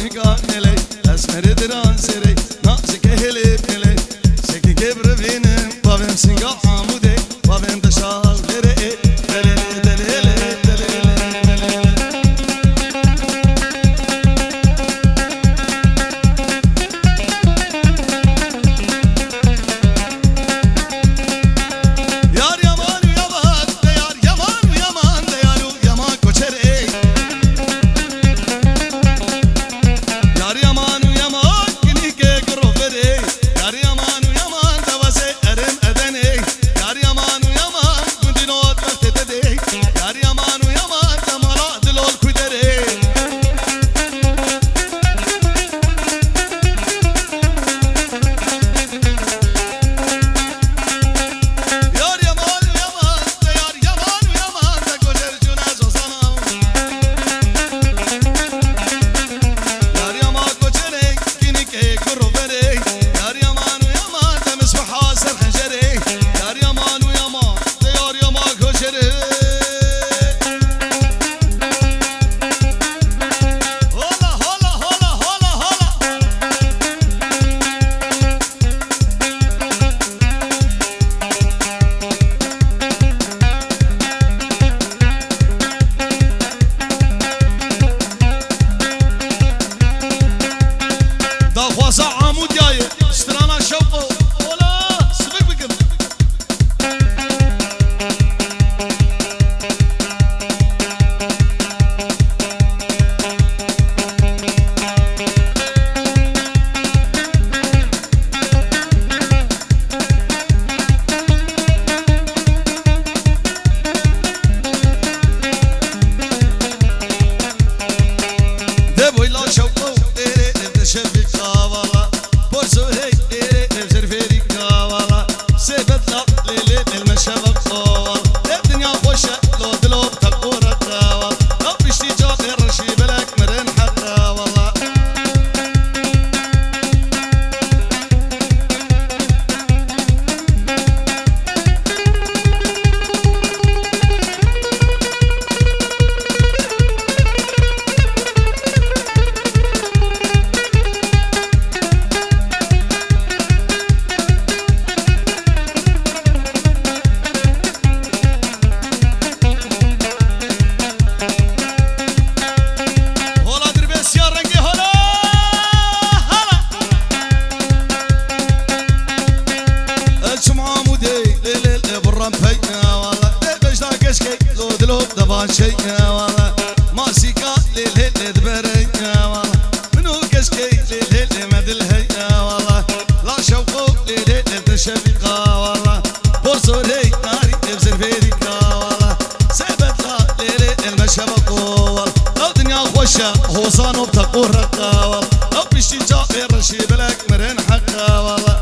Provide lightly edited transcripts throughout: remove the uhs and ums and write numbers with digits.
جوانی گانلی اسمر دران سری نازک هلی بلی سکی کبر بینم بابم سنگا عموده بابم دشاو لره دلیل دلیل حوصانو بتقور رقاوة لو بيشتي جاقي رشي بلك مرن حقا والله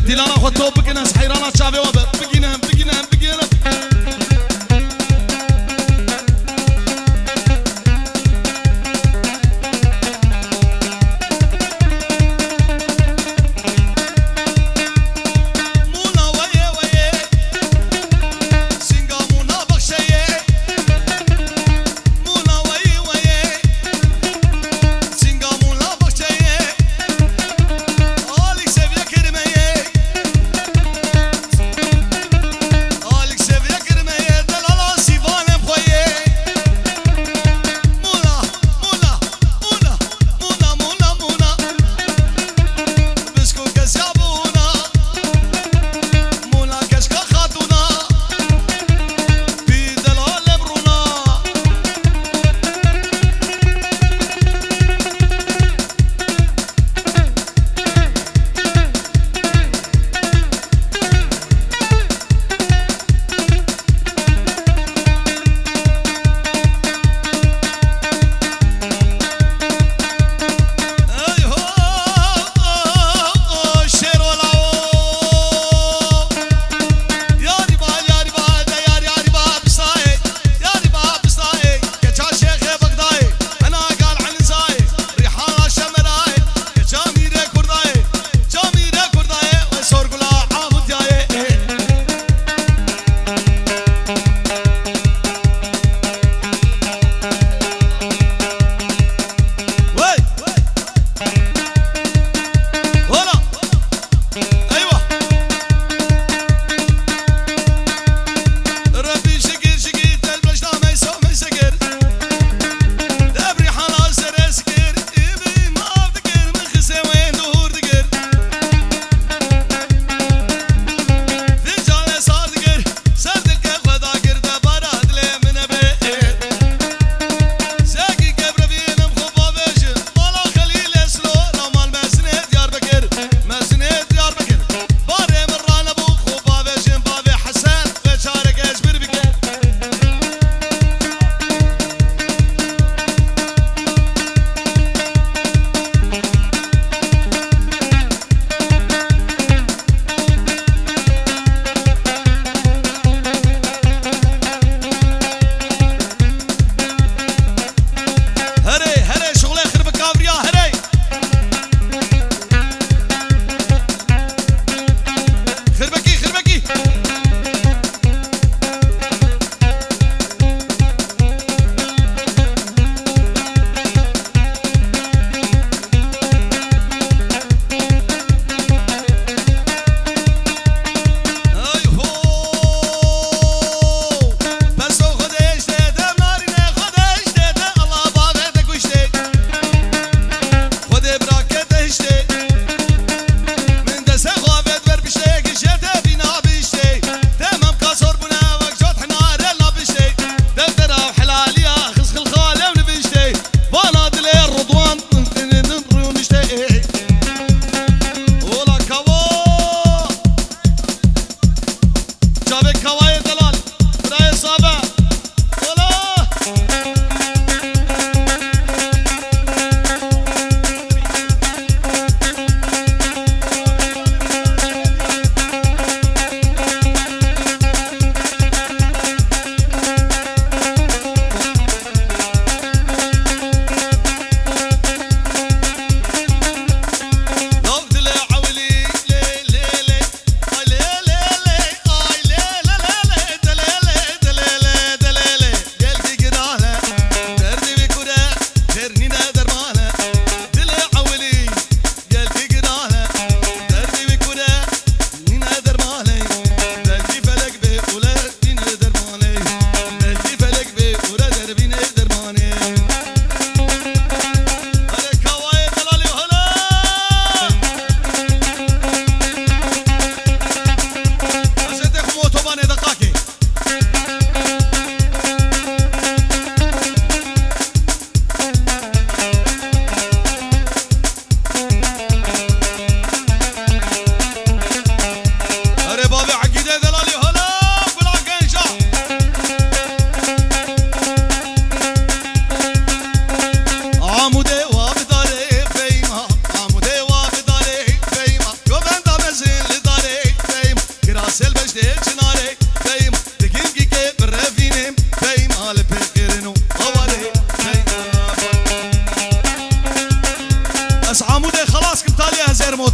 دلنا خود تو بگیرن حیرانا چاوه و بگیرن Alex Sevilla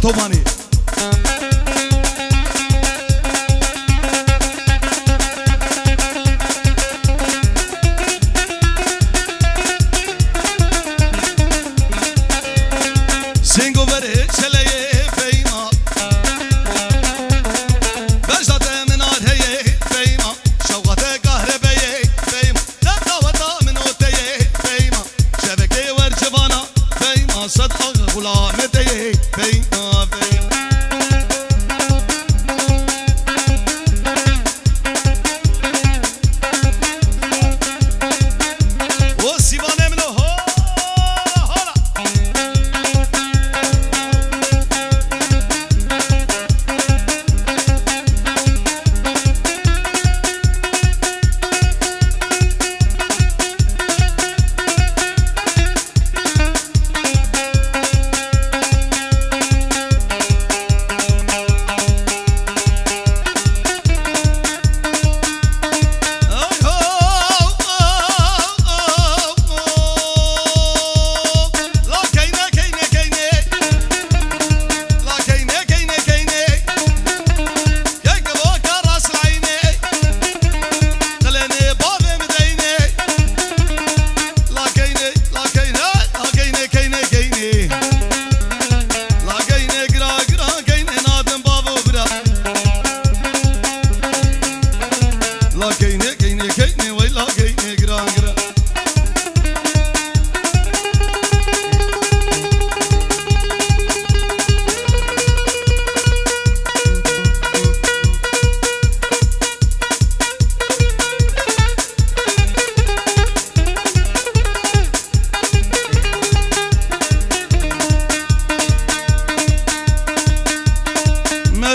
توماني سينغو بري شليه فيما بجدت من هي فيما شوقته كهرباء فيما تقوت من اوتيه فيما شبكه ورجبانا فيما صدق غلامتي فيما فيما وسيبانه منو هولا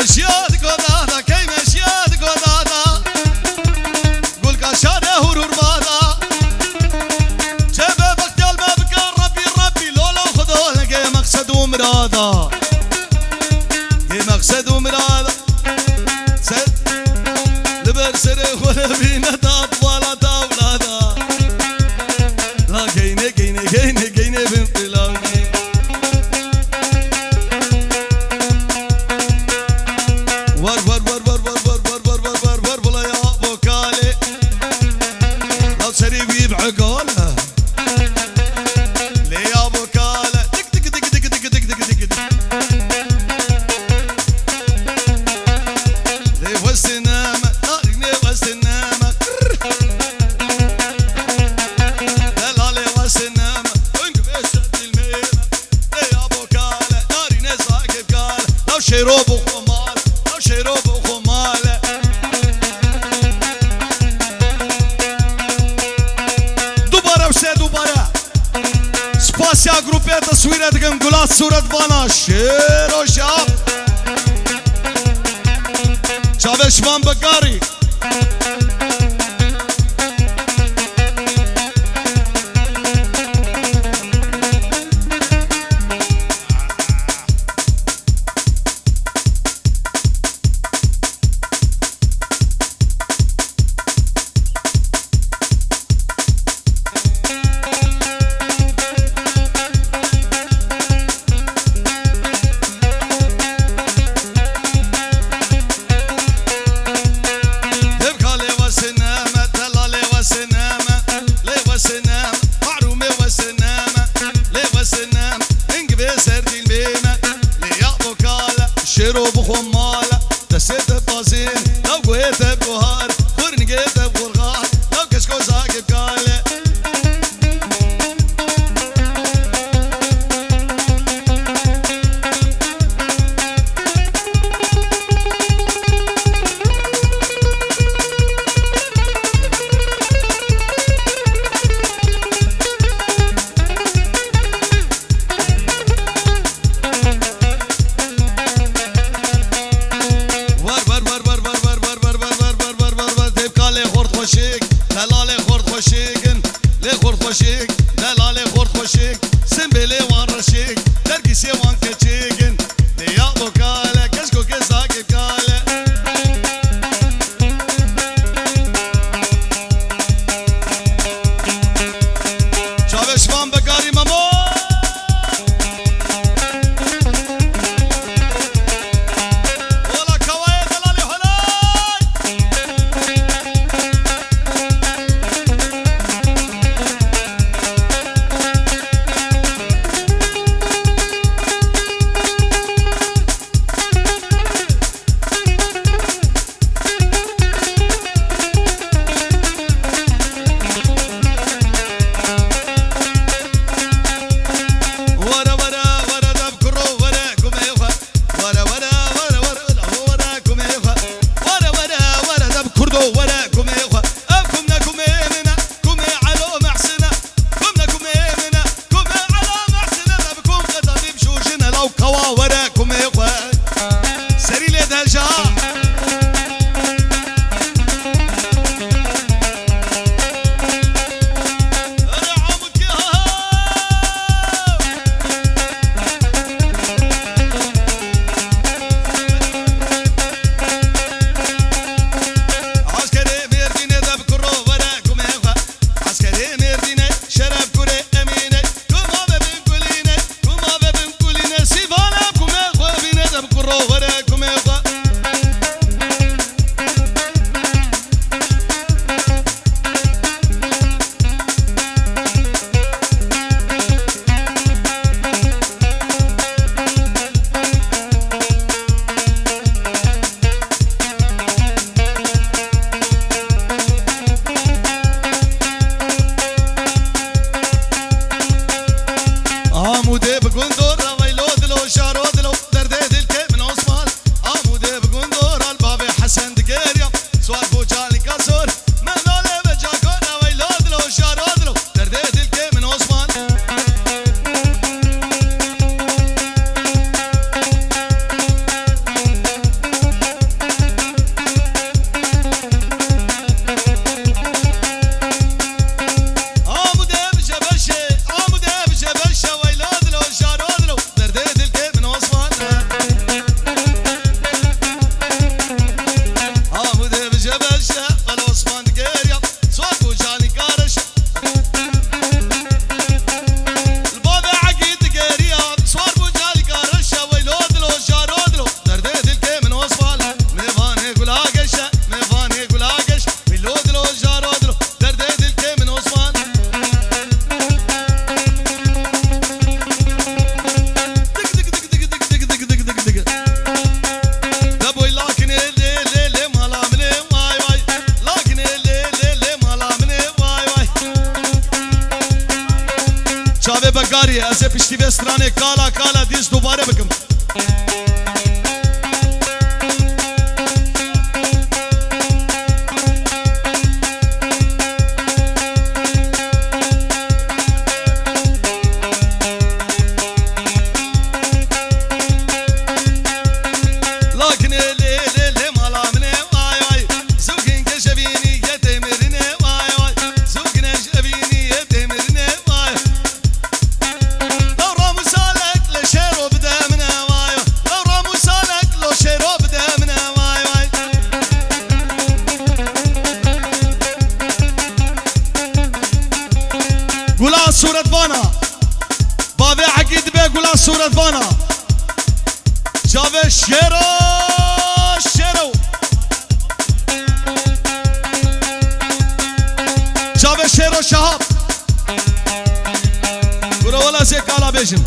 مشيات قدادا كي مشيات قدادا قول كشاده هرور بادا شبابك قلبه بكار ربي لولا خذوه كي مقصد ومرادا كي مقصد ومرادا سد لبر سره ولا بينا تاب ولا تاولادا لا كيني بنت لاوني ور بلا يا ابو كالي لو سريبي بعقاله لي يا ابو كالي دك دك دك دك دك دك دك دك لي والسنامه ناري والسنامه لا لي والسنامه انك بس الميمه لي يا ابو كالي ناري نزاك بكاله لو شيروب وخمال لو شيروب وخماله دوباره سپاسیا گروپی تصویر دکم گلات صورت بانا شیر و شاب شابشمان بکاری شيرو بخمالة دسيت بازين لو قويت بقهار خرنقيت بغرغار لو كشكو زاقب قالي نجا از پشتی به استرانه کالا کالا دیز دوباره بکم صورة فانا بابي عقيد بيه قولا صورة فانا جابي شيرو شيرو جابي شيرو شهاب قولا ولا زي كالا بيجن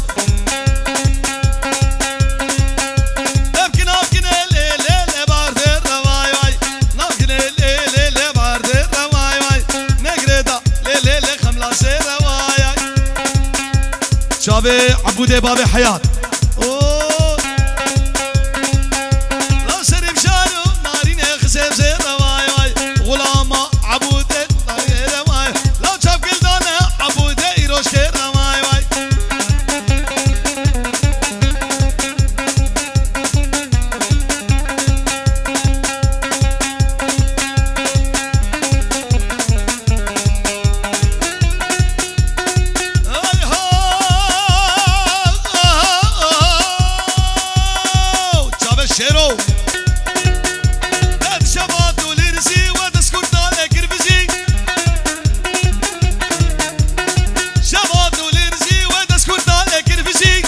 شابي عبودي بابي حياة لو سرب شانو نارين خسيب زي رواي واي غلامة عبودي نارين رواي لو شاب قلدانا عبودي يروش كير رواي واي شيرو هاد شباط وليرسي ودسكوت دالك رفزي شباط وليرسي ودسكوت دالك رفزي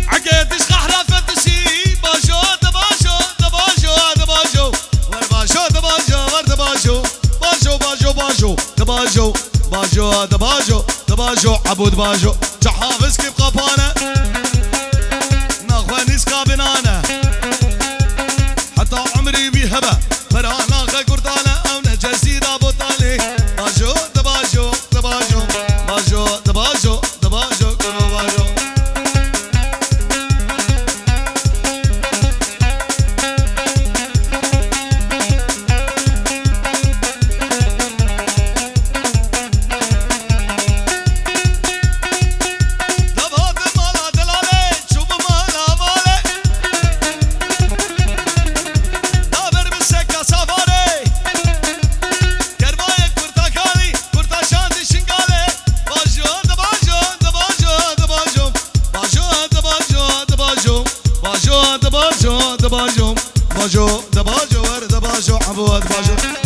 عقيتش قحرة فتشي باشو دباشو دباشو دباشو ورباشو دباشو وردباشو باشو باشو باشو دباشو باشو دباشو دباشو عبود باشو جحافز كيف قبانة نسقى بنانا حتى عمري بيهبه فرانا قردانه او نجسيدا بوطالي باجو دباجو دباجو باجو دباجو دباجو كرو باجو دباجو دباجو ور دباجو عبو دباجو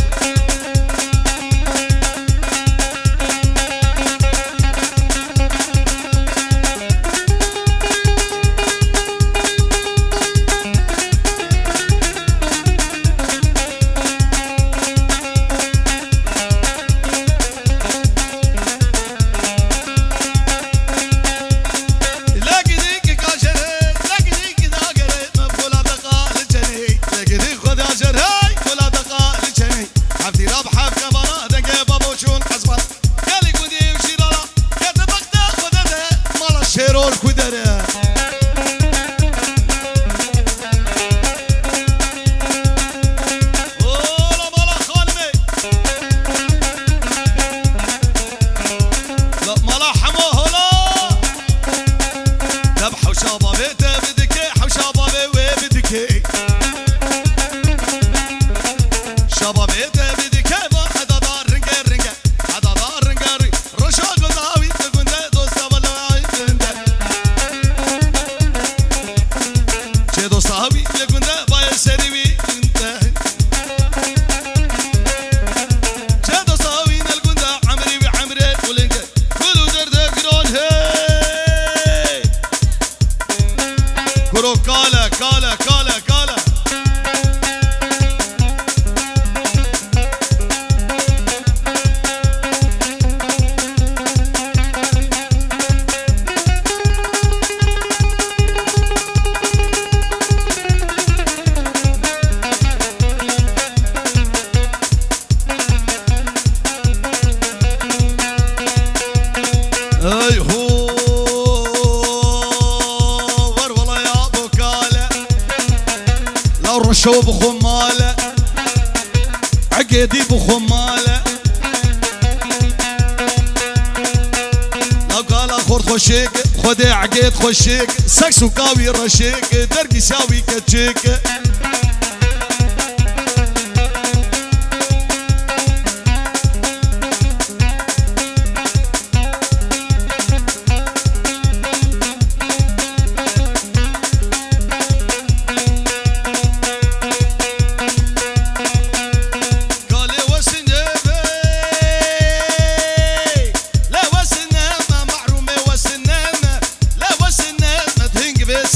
شيرول كدره ولا مالا خانمي لا مالا حمو هلا ذبح وشابه بيته بدكي حوشابه بي بدكي شابه بيته بدكي حدا دار رنجر رنجر حدا دار رنجر رشا قداوي تقنده دوستا ولا صاحبي لكندا باي سريوي انت جادو صاحبي لكندا عمري بعمري ولنك كلو درد كرون هي كرو كالا كالا كالا كالا اي هو ور والله يا ابو كاله لو رشوا بخماله عقيدي بخماله لو قال خورد خوشيك خدي عقيد خوشيك سكس وقاوي رشيك درقي ساوي كتشيك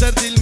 سردي